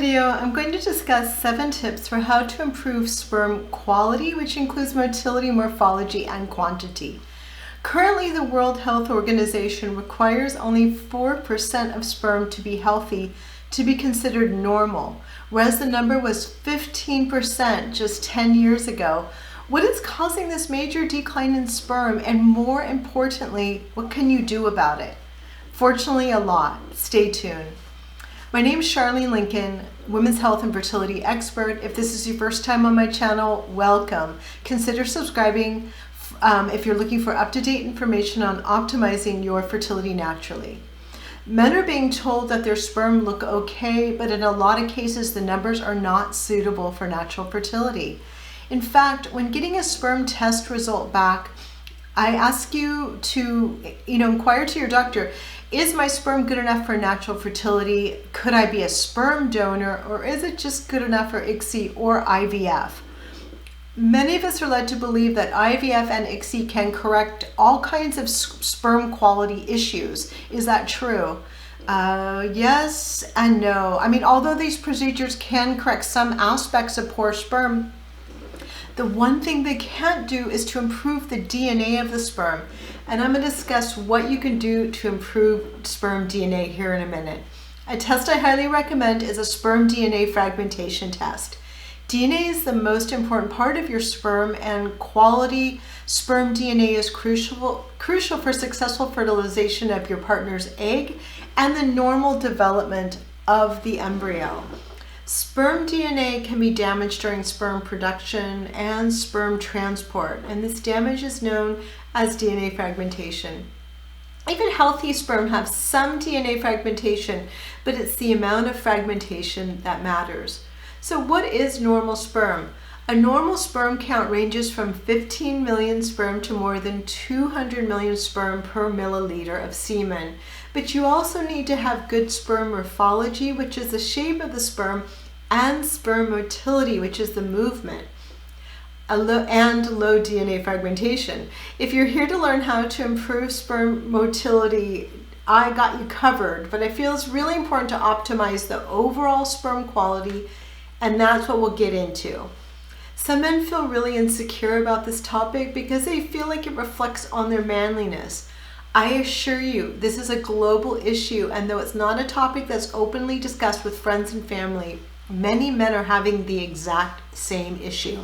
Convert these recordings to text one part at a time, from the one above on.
video, I'm going to discuss 7 tips for how to improve sperm quality, which includes motility, morphology, and quantity. Currently, the World Health Organization requires only 4% of sperm to be healthy to be considered normal, whereas the number was 15% just 10 years ago. What is causing this major decline in sperm, and more importantly, what can you do about it? Fortunately, a lot. Stay tuned. My name is Charlene Lincoln, women's health and fertility expert. If this is your first time on my channel, welcome. Consider subscribing if you're looking for up-to-date information on optimizing your fertility naturally. Men are being told that their sperm look okay, but in a lot of cases, the numbers are not suitable for natural fertility. In fact, when getting a sperm test result back, I ask you to inquire to your doctor, is my sperm good enough for natural fertility? Could I be a sperm donor, or is it just good enough for ICSI or IVF? Many of us are led to believe that IVF and ICSI can correct all kinds of sperm quality issues. Is that true? Yes and no. I mean, although these procedures can correct some aspects of poor sperm, the one thing they can't do is to improve the DNA of the sperm. And I'm going to discuss what you can do to improve sperm DNA here in a minute. A test I highly recommend is a sperm DNA fragmentation test. DNA is the most important part of your sperm, and quality sperm DNA is crucial for successful fertilization of your partner's egg and the normal development of the embryo. Sperm DNA can be damaged during sperm production and sperm transport, and this damage is known as DNA fragmentation. Even healthy sperm have some DNA fragmentation, but it's the amount of fragmentation that matters. So what is normal sperm? A normal sperm count ranges from 15 million sperm to more than 200 million sperm per milliliter of semen. But you also need to have good sperm morphology, which is the shape of the sperm, and sperm motility, which is the movement, and low DNA fragmentation. If you're here to learn how to improve sperm motility, I got you covered, but I feel it's really important to optimize the overall sperm quality, and that's what we'll get into. Some men feel really insecure about this topic because they feel like it reflects on their manliness. I assure you, this is a global issue, and though it's not a topic that's openly discussed with friends and family, many men are having the exact same issue.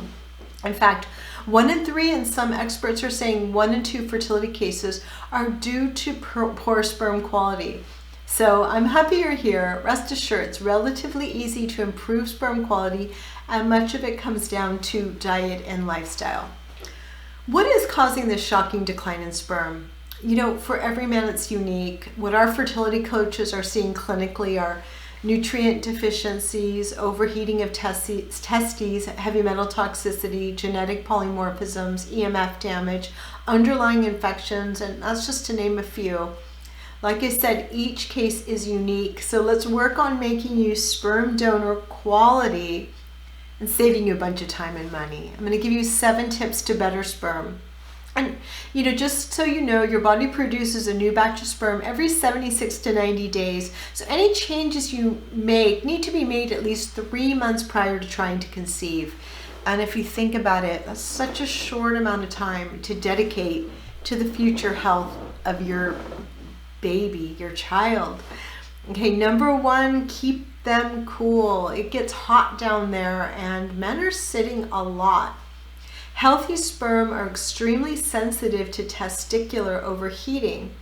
In fact, 1 in 3, and some experts are saying 1 in 2 fertility cases are due to poor sperm quality. So I'm happy you're here. Rest assured, it's relatively easy to improve sperm quality, and much of it comes down to diet and lifestyle. What is causing this shocking decline in sperm? For every man it's unique. What our fertility coaches are seeing clinically are nutrient deficiencies, overheating of testes, heavy metal toxicity, genetic polymorphisms, EMF damage, underlying infections, and that's just to name a few. Like I said, each case is unique, so let's work on making you sperm donor quality and saving you a bunch of time and money. I'm going to give you 7 tips to better sperm. And just so you know, your body produces a new batch of sperm every 76 to 90 days. So any changes you make need to be made at least 3 months prior to trying to conceive. And if you think about it, that's such a short amount of time to dedicate to the future health of your baby, your child. Okay, number 1, keep them cool. It gets hot down there, and men are sitting a lot. Healthy sperm are extremely sensitive to testicular overheating.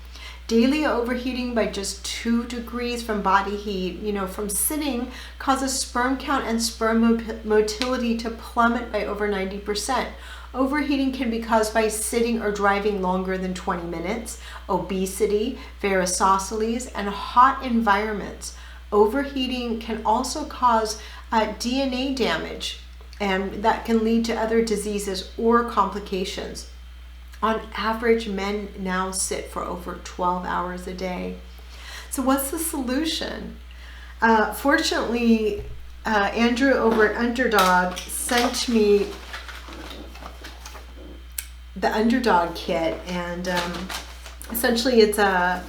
Daily overheating by just 2 degrees from body heat, from sitting, causes sperm count and sperm motility to plummet by over 90%. Overheating can be caused by sitting or driving longer than 20 minutes, obesity, varicose and hot environments. Overheating can also cause DNA damage, and that can lead to other diseases or complications. On average, men now sit for over 12 hours a day. So what's the solution? Fortunately, Andrew over at Underdog sent me the Underdog kit, and essentially it's an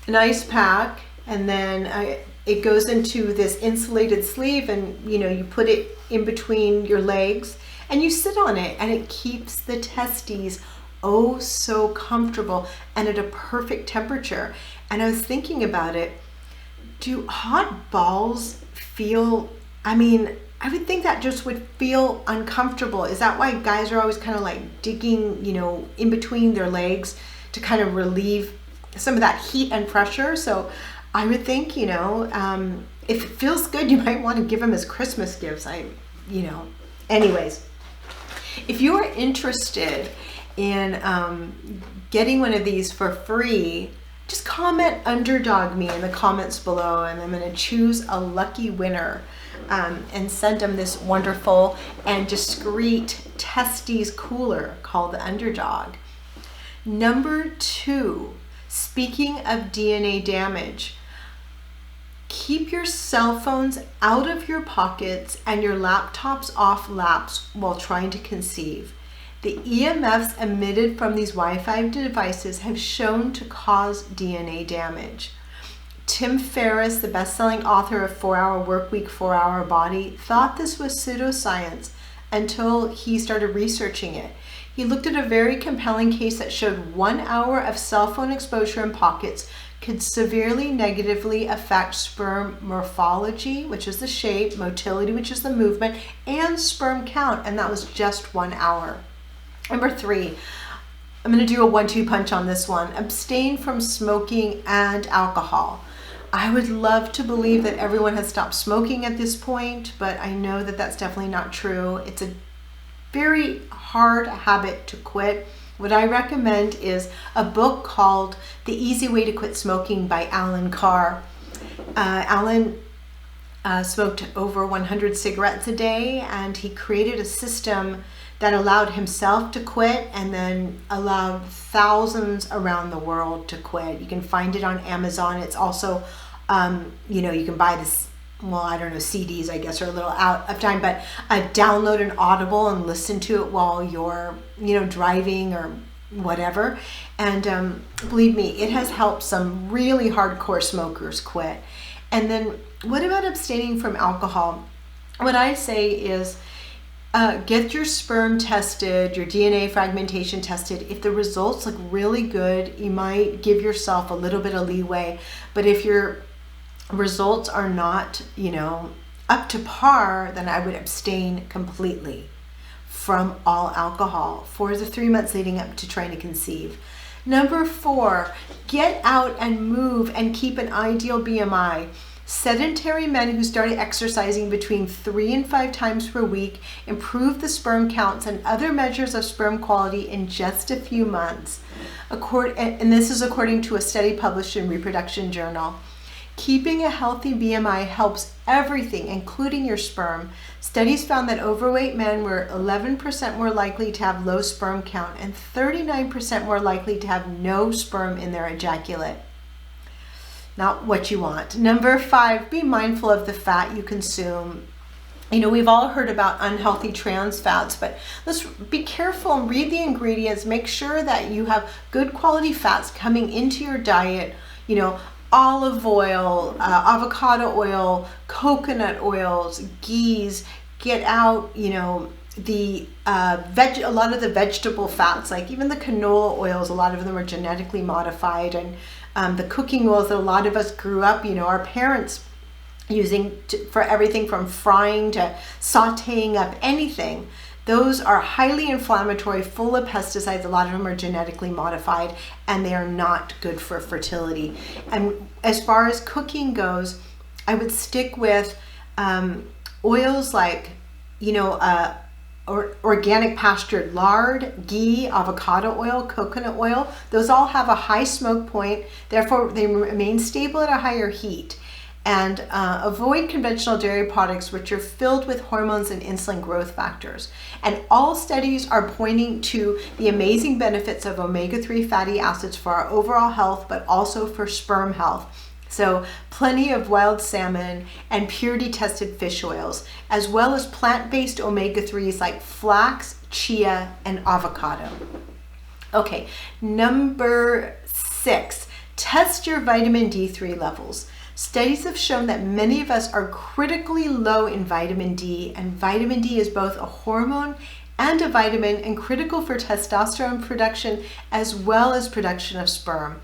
ice pack, and then it goes into this insulated sleeve, and you put it in between your legs and you sit on it, and it keeps the testes oh so comfortable and at a perfect temperature. And I was thinking about it. Do hot balls feel, I would think that just would feel uncomfortable. Is that why guys are always kind of like digging, in between their legs to kind of relieve some of that heat and pressure? So I would think, if it feels good, you might want to give them as Christmas gifts. Anyways, if you are interested in getting one of these for free, just comment underdog me in the comments below, and I'm going to choose a lucky winner and send them this wonderful and discreet testes cooler called the Underdog. Number 2, speaking of DNA damage, keep your cell phones out of your pockets and your laptops off laps while trying to conceive. The EMFs emitted from these Wi-Fi devices have shown to cause DNA damage. Tim Ferriss, the best-selling author of 4-Hour Workweek, 4-Hour Body, thought this was pseudoscience until he started researching it. He looked at a very compelling case that showed 1 hour of cell phone exposure in pockets could severely negatively affect sperm morphology, which is the shape, motility, which is the movement, and sperm count, and that was just 1 hour. Number 3, I'm going to do a 1-2 punch on this one. Abstain from smoking and alcohol. I would love to believe that everyone has stopped smoking at this point, but I know that that's definitely not true. It's a very hard habit to quit. What I recommend is a book called The Easy Way to Quit Smoking by Alan Carr. Alan smoked over 100 cigarettes a day, and he created a system that allowed himself to quit and then allowed thousands around the world to quit. You can find it on Amazon. It's also, you can buy this, CDs, I guess, are a little out of time, but download an Audible and listen to it while you're, driving or whatever. And believe me, it has helped some really hardcore smokers quit. And then what about abstaining from alcohol? What I say is, get your sperm tested, your DNA fragmentation tested. If the results look really good, you might give yourself a little bit of leeway. But if your results are not, up to par, then I would abstain completely from all alcohol for the 3 months leading up to trying to conceive. Number 4, get out and move and keep an ideal BMI. Sedentary men who started exercising between 3 and 5 times per week improved the sperm counts and other measures of sperm quality in just a few months. And this is according to a study published in Reproduction Journal. Keeping a healthy BMI helps everything, including your sperm. Studies found that overweight men were 11% more likely to have low sperm count and 39% more likely to have no sperm in their ejaculate. Not what you want. Number 5, be mindful of the fat you consume. We've all heard about unhealthy trans fats, but let's be careful and read the ingredients. Make sure that you have good quality fats coming into your diet. Olive oil, avocado oil, coconut oils, ghees. Get out, a lot of the vegetable fats, like even the canola oils, a lot of them are genetically modified, and the cooking oils that a lot of us grew up, our parents using for everything from frying to sauteing up anything. Those are highly inflammatory, full of pesticides. A lot of them are genetically modified, and they are not good for fertility. And as far as cooking goes, I would stick with oils like, organic pastured lard, ghee, avocado oil, coconut oil. Those all have a high smoke point, therefore they remain stable at a higher heat. And avoid conventional dairy products, which are filled with hormones and insulin growth factors. And all studies are pointing to the amazing benefits of omega-3 fatty acids for our overall health, but also for sperm health. So plenty of wild salmon and purity tested fish oils, as well as plant-based omega-3s like flax, chia, and avocado. Okay, number 6, test your vitamin D3 levels. Studies have shown that many of us are critically low in vitamin D, and vitamin D is both a hormone and a vitamin and critical for testosterone production as well as production of sperm.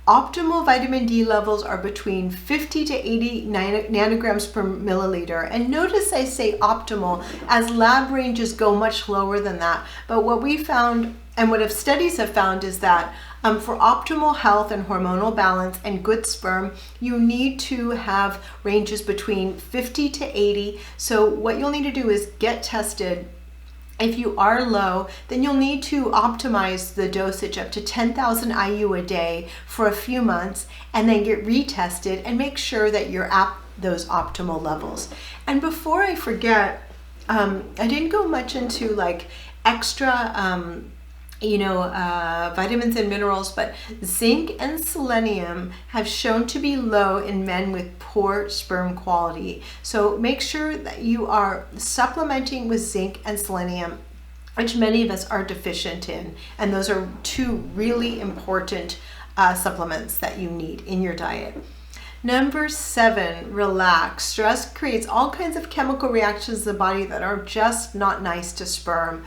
Optimal vitamin D levels are between 50 to 80 nanograms per milliliter. And notice I say optimal, as lab ranges go much lower than that. But what we found, and what studies have found, is that for optimal health and hormonal balance and good sperm, you need to have ranges between 50 to 80. So what you'll need to do is get tested. If you are low, then you'll need to optimize the dosage up to 10,000 IU a day for a few months, and then get retested and make sure that you're at those optimal levels. And before I forget, I didn't go much into like extra vitamins and minerals, but zinc and selenium have shown to be low in men with poor sperm quality. So make sure that you are supplementing with zinc and selenium, which many of us are deficient in. And those are two really important supplements that you need in your diet. Number 7, relax. Stress creates all kinds of chemical reactions in the body that are just not nice to sperm.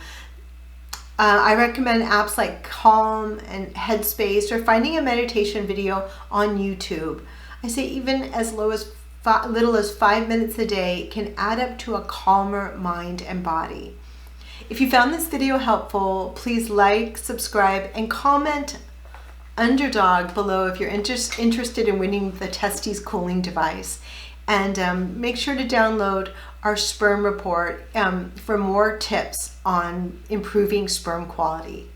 I recommend apps like Calm and Headspace, or finding a meditation video on YouTube. I say even as little as 5 minutes a day can add up to a calmer mind and body. If you found this video helpful, please like, subscribe, and comment underdog below if you're interested in winning the Testes cooling device. And make sure to download our sperm report for more tips on improving sperm quality.